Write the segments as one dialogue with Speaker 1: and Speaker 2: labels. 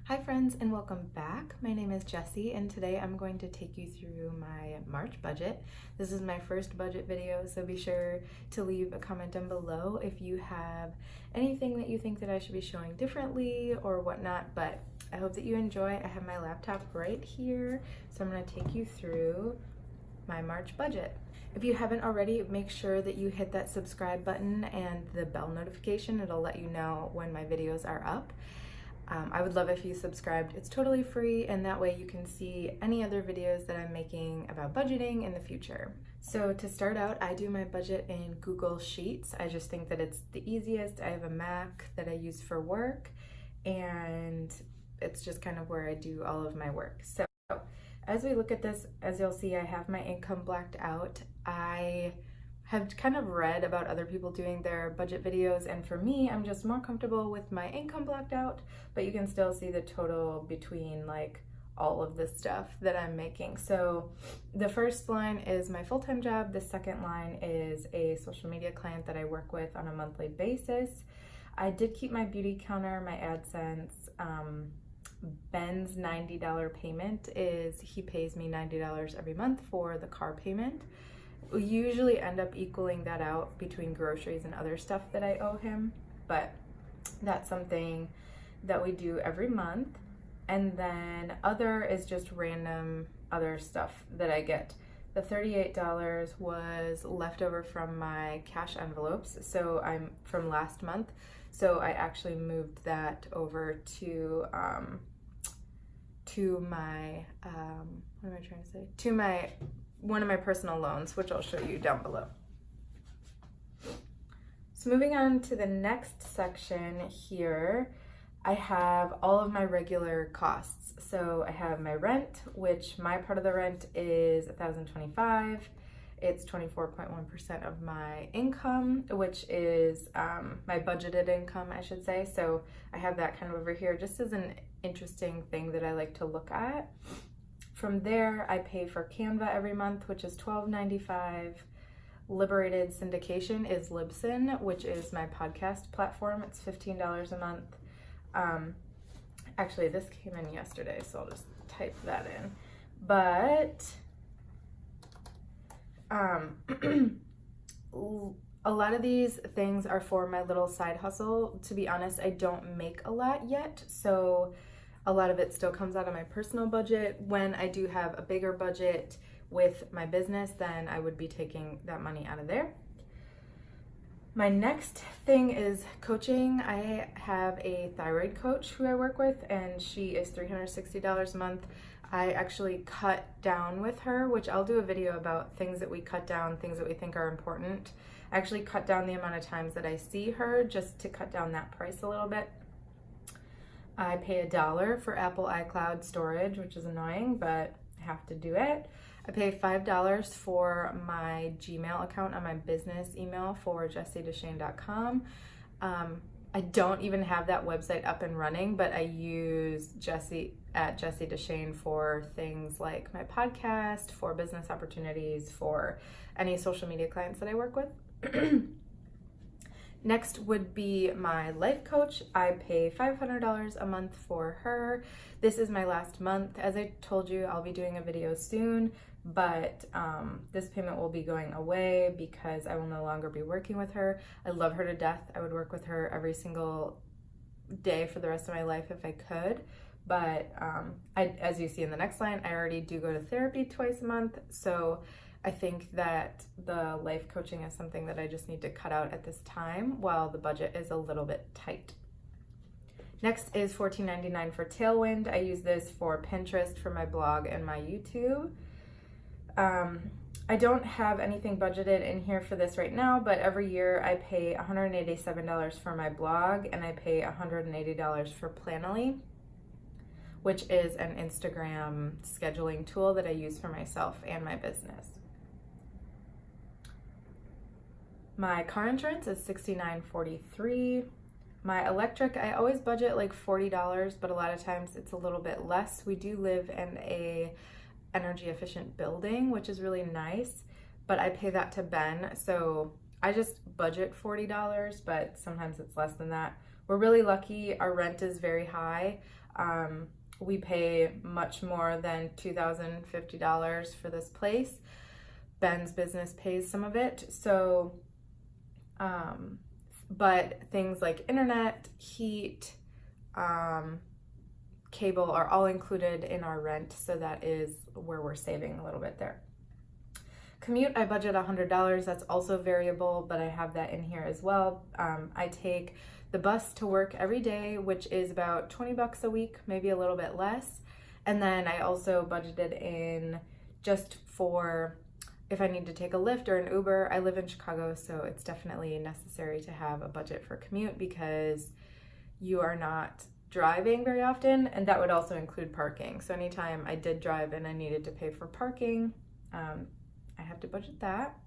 Speaker 1: Hi friends and welcome back. My name is Jessie and today I'm going to take you through my March budget. This is my first budget video, so be sure to leave a comment down below if you have anything that you think that I should be showing differently or whatnot, but I hope that you enjoy. I have my laptop right here, so I'm going to take you through my March budget. If you haven't already, make sure that you hit that subscribe button and the bell notification. It'll let you know when my videos are up. I would love if you subscribed. It's totally free, and that way you can see any other videos that I'm making about budgeting in the future. So to start out, I do my budget in Google Sheets. I just think that it's the easiest. I have a Mac that I use for work, and it's just kind of where I do all of my work. So as we look at this, as you'll see, I have my income blacked out. I have kind of read about other people doing their budget videos, and for me, I'm just more comfortable with my income blacked out, but you can still see the total between like all of the stuff that I'm making. So the first line is my full-time job. The second line is a social media client that I work with on a monthly basis. I did keep my beauty counter, my AdSense. Ben's $90 payment is he pays me $90 every month for the car payment. We usually end up equaling that out between groceries and other stuff that I owe him, but that's something that we do every month. And then other is just random other stuff that I get. The $38 was leftover from my cash envelopes, so I'm from last month. So I actually moved that over to my what am I trying to say? To my one of my personal loans, which I'll show you down below. So moving on to the next section here, I have all of my regular costs. So I have my rent, which my part of the rent is $1,025. It's 24.1% of my income, which is my budgeted income, I should say. So I have that kind of over here just as an interesting thing that I like to look at. From there, I pay for Canva every month, which is $12.95. Liberated Syndication is Libsyn, which is my podcast platform. It's $15 a month. Actually, this came in yesterday, so I'll just type that in. But a lot of these things are for my little side hustle. To be honest, I don't make a lot yet, so a lot of it still comes out of my personal budget. When I do have a bigger budget with my business, then I would be taking that money out of there. My next thing is coaching. I have a thyroid coach who I work with, and she is $360 a month. I actually cut down with her, which I'll do a video about things that we cut down, things that we think are important. I actually cut down the amount of times that I see her just to cut down that price a little bit. I pay $1 for Apple iCloud storage, which is annoying, but I have to do it. I pay $5 for my Gmail account on my business email for jessiedeshane.com. I don't even have that website up and running, but I use Jessie at Jessie Deshane for things like my podcast, for business opportunities, for any social media clients that I work with. Next would be my life coach. I pay $500 a month for her. This is my last month. As I told you, I'll be doing a video soon, but this payment will be going away because I will no longer be working with her. I love her to death. I would work with her every single day for the rest of my life if I could. But as you see in the next line, I already do go to therapy twice a month. So I think that the life coaching is something that I just need to cut out at this time while the budget is a little bit tight. Next is $14.99 for Tailwind. I use this for Pinterest, for my blog, and my YouTube. I don't have anything budgeted in here for this right now, but every year I pay $187 for my blog, and I pay $180 for Planoly, which is an Instagram scheduling tool that I use for myself and my business. My car insurance is $69.43. My electric, I always budget like $40, but a lot of times it's a little bit less. We do live in a energy efficient building, which is really nice, but I pay that to Ben, so I just budget $40, but sometimes it's less than that. We're really lucky. Our rent is very high. We pay much more than $2,050 for this place. Ben's business pays some of it. So, but things like internet, heat, cable are all included in our rent. So that is where we're saving a little bit there. Commute, I budget $100. That's also variable, but I have that in here as well. I take the bus to work every day, which is about 20 bucks a week, maybe a little bit less. And then I also budgeted in just for if I need to take a Lyft or an Uber. I live in Chicago, so it's definitely necessary to have a budget for commute because you are not driving very often, and that would also include parking. So anytime I did drive and I needed to pay for parking, I have to budget that.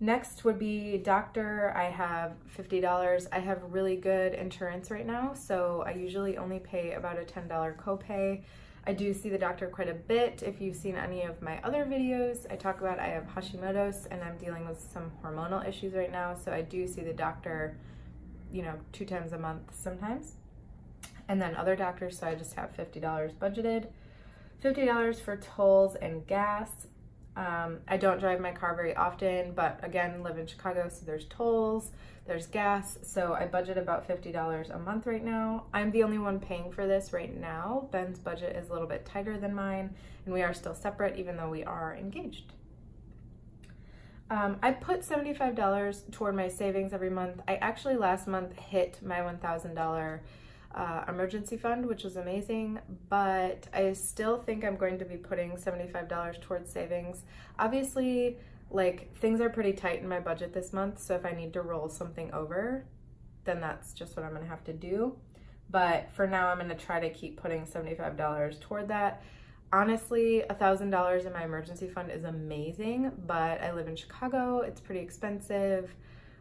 Speaker 1: Next would be doctor. I have $50. I have really good insurance right now, so I usually only pay about a $10 copay. I do see the doctor quite a bit. If you've seen any of my other videos, I talk about I have Hashimoto's and I'm dealing with some hormonal issues right now, so I do see the doctor, 2 times a month sometimes. And then other doctors, so I just have $50 budgeted. $50 for tolls and gas. I don't drive my car very often, but again, live in Chicago, so there's tolls, there's gas, so I budget about $50 a month right now. I'm the only one paying for this right now. Ben's budget is a little bit tighter than mine, and we are still separate even though we are engaged. I put $75 toward my savings every month. I actually last month hit my $1,000 emergency fund, which was amazing, but I still think I'm going to be putting $75 towards savings. Obviously, things are pretty tight in my budget this month, so if I need to roll something over, then that's just what I'm gonna have to do. But for now, I'm gonna try to keep putting $75 toward that. Honestly, $1,000 in my emergency fund is amazing, but I live in Chicago, it's pretty expensive.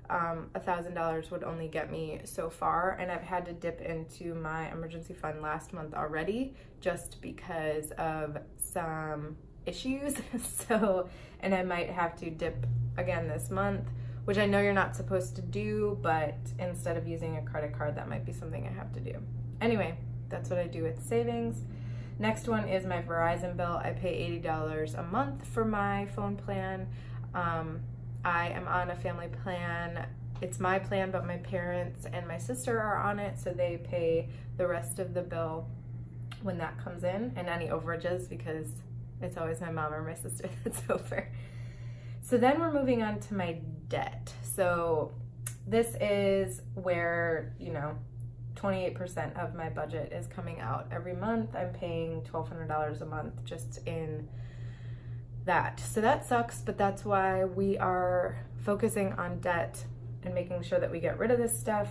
Speaker 1: $1,000 would only get me so far, and I've had to dip into my emergency fund last month already just because of some issues. And I might have to dip again this month, which I know you're not supposed to do, but instead of using a credit card, that might be something I have to do. Anyway, that's what I do with savings. Next one is my Verizon bill. I pay $80 a month for my phone plan. I am on a family plan. It's my plan, but my parents and my sister are on it, so they pay the rest of the bill when that comes in, and any overages, because it's always my mom or my sister that's over. So then we're moving on to my debt. So this is where, 28% of my budget is coming out every month. I'm paying $1,200 a month just in that. So that sucks, but that's why we are focusing on debt and making sure that we get rid of this stuff.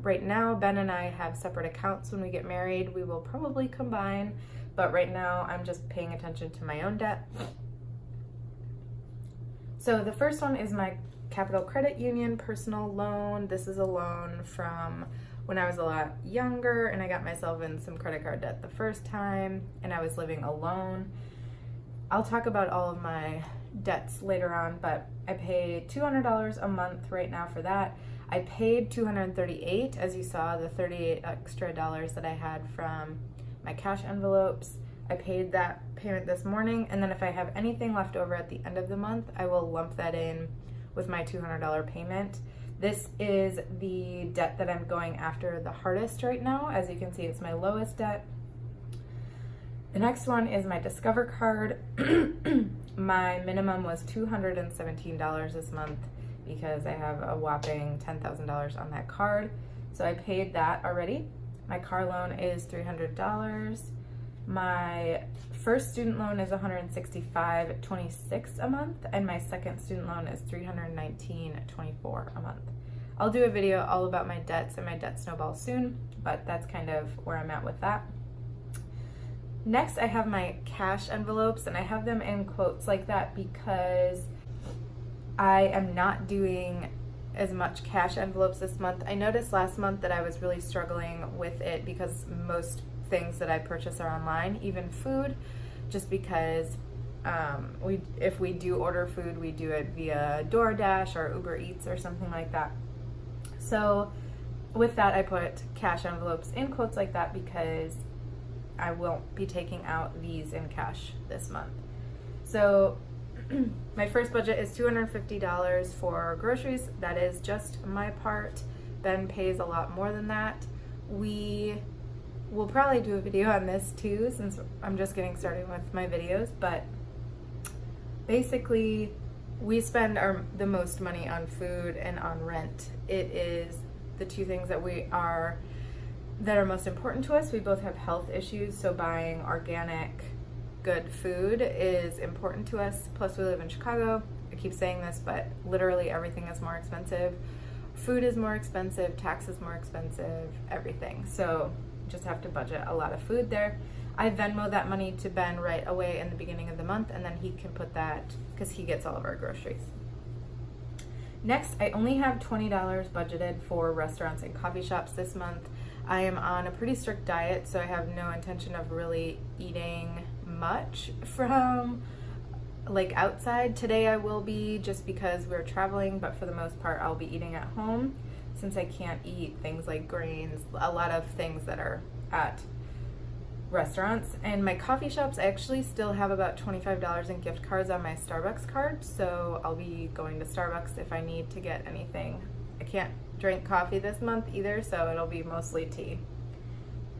Speaker 1: Right now, Ben and I have separate accounts. When we get married, we will probably combine, but right now I'm just paying attention to my own debt. So the first one is my Capital Credit Union personal loan. This is a loan from when I was a lot younger and I got myself in some credit card debt the first time and I was living alone. I'll talk about all of my debts later on, but I pay $200 a month right now for that. I paid $238, as you saw, the $38 extra that I had from my cash envelopes. I paid that payment this morning, and then if I have anything left over at the end of the month, I will lump that in with my $200 payment. This is the debt that I'm going after the hardest right now. As you can see, it's my lowest debt. The next one is my Discover card. My minimum was $217 this month because I have a whopping $10,000 on that card. So I paid that already. My car loan is $300. My first student loan is $165.26 a month, and my second student loan is $319.24 a month. I'll do a video all about my debts and my debt snowball soon, but that's kind of where I'm at with that. Next, I have my cash envelopes, and I have them in quotes like that because I am not doing as much cash envelopes this month. I noticed last month that I was really struggling with it because most things that I purchase are online, even food, just because if we do order food, we do it via DoorDash or Uber Eats or something like that. So with that, I put cash envelopes in quotes like that because I won't be taking out these in cash this month. So my first budget is $250 for groceries. That is just my part. Ben pays a lot more than that. We will probably do a video on this too, since I'm just getting started with my videos, but basically we spend the most money on food and on rent. It is the two things that are most important to us. We both have health issues, so buying organic, good food is important to us. Plus we live in Chicago. I keep saying this, but literally everything is more expensive. Food is more expensive, tax is more expensive, everything. So just have to budget a lot of food there. I Venmo that money to Ben right away in the beginning of the month, and then he can put that, because he gets all of our groceries. Next, I only have $20 budgeted for restaurants and coffee shops this month. I am on a pretty strict diet, so I have no intention of really eating much from like outside. Today I will be, just because we're traveling, but for the most part I'll be eating at home since I can't eat things like grains, a lot of things that are at restaurants. And my coffee shops, I actually still have about $25 in gift cards on my Starbucks card, so I'll be going to Starbucks if I need to get anything. I can't drink coffee this month either, so it'll be mostly tea.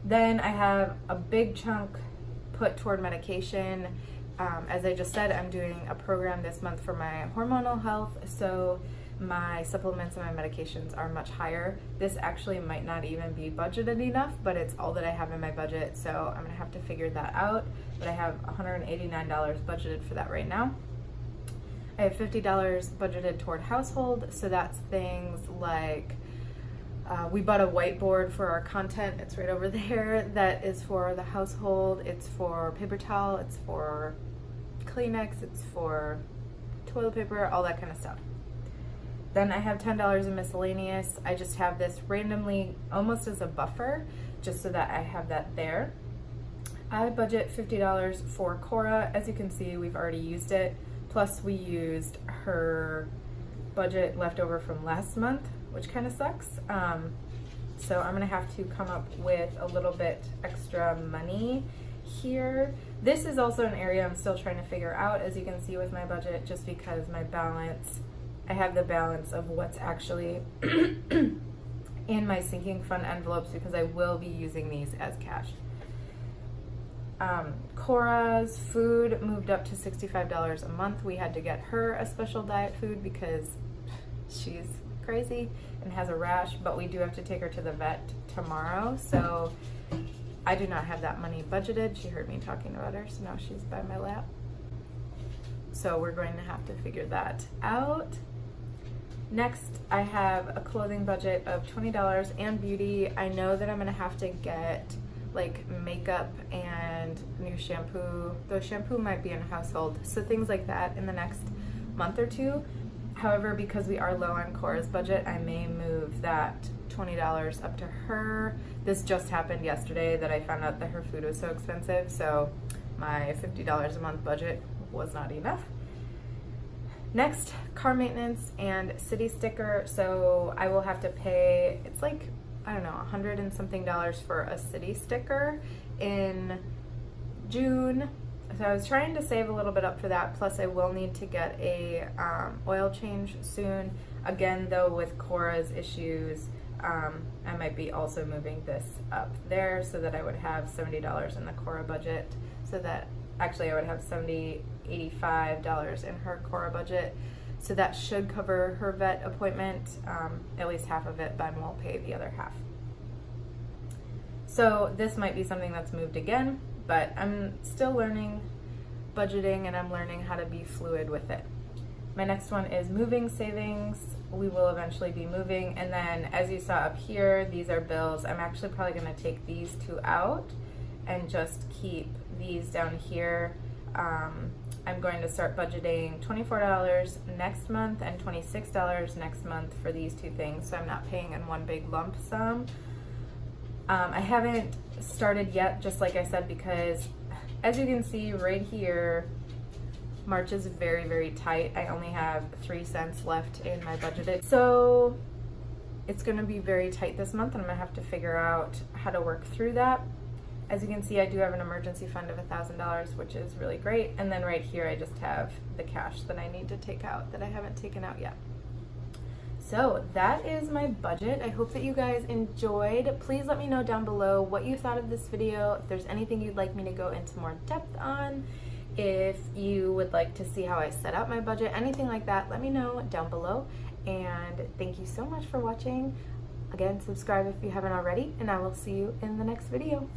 Speaker 1: Then I have a big chunk put toward medication. As I just said, I'm doing a program this month for my hormonal health, so my supplements and my medications are much higher. This actually might not even be budgeted enough, but it's all that I have in my budget, so I'm gonna have to figure that out. But I have $189 budgeted for that right now. I have $50 budgeted toward household, so that's things like we bought a whiteboard for our content. It's right over there. That is for the household. It's for paper towel, it's for Kleenex, it's for toilet paper, all that kind of stuff. Then I have $10 in miscellaneous. I just have this randomly, almost as a buffer, just so that I have that there. I budget $50 for Cora. As you can see, we've already used it. Plus we used her budget left over from last month, which kind of sucks. So I'm gonna have to come up with a little bit extra money here. This is also an area I'm still trying to figure out, as you can see with my budget, just because my balance, I have the balance of what's actually in my sinking fund envelopes, because I will be using these as cash. Cora's food moved up to $65 a month. We had to get her a special diet food because she's crazy and has a rash, but we do have to take her to the vet tomorrow, so I do not have that money budgeted. She heard me talking about her, so now she's by my lap. So we're going to have to figure that out. Next, I have a clothing budget of $20 and beauty. I know that I'm gonna have to get like makeup and new shampoo. Though shampoo might be in household, so things like that in the next month or two. However, because we are low on Cora's budget, I may move that $20 up to her. This just happened yesterday that I found out that her food was so expensive, so my $50 a month budget was not enough. Next, car maintenance and city sticker. So I will have to pay, it's like, I don't know, $100 and something for a city sticker in June. So I was trying to save a little bit up for that. Plus I will need to get a oil change soon. Again, though, with Cora's issues, I might be also moving this up there so that I would have $70 in the Cora budget. So that actually I would have $85 in her Cora budget. So that should cover her vet appointment, at least half of it. Ben will pay the other half. So this might be something that's moved again, but I'm still learning budgeting and I'm learning how to be fluid with it. My next one is moving savings. We will eventually be moving. And then as you saw up here, these are bills. I'm actually probably gonna take these two out and just keep these down here. I'm going to start budgeting $24 next month and $26 next month for these two things, so I'm not paying in one big lump sum. I haven't started yet, just like I said, because as you can see right here, March is very, very tight. I only have 3 cents left in my budgeted. So It's going to be very tight this month, and I'm going to have to figure out how to work through that. As you can see, I do have an emergency fund of $1,000, which is really great. And then right here, I just have the cash that I need to take out that I haven't taken out yet. So that is my budget. I hope that you guys enjoyed. Please let me know down below what you thought of this video. If there's anything you'd like me to go into more depth on, if you would like to see how I set up my budget, anything like that, let me know down below. And thank you so much for watching. Again, subscribe if you haven't already, and I will see you in the next video.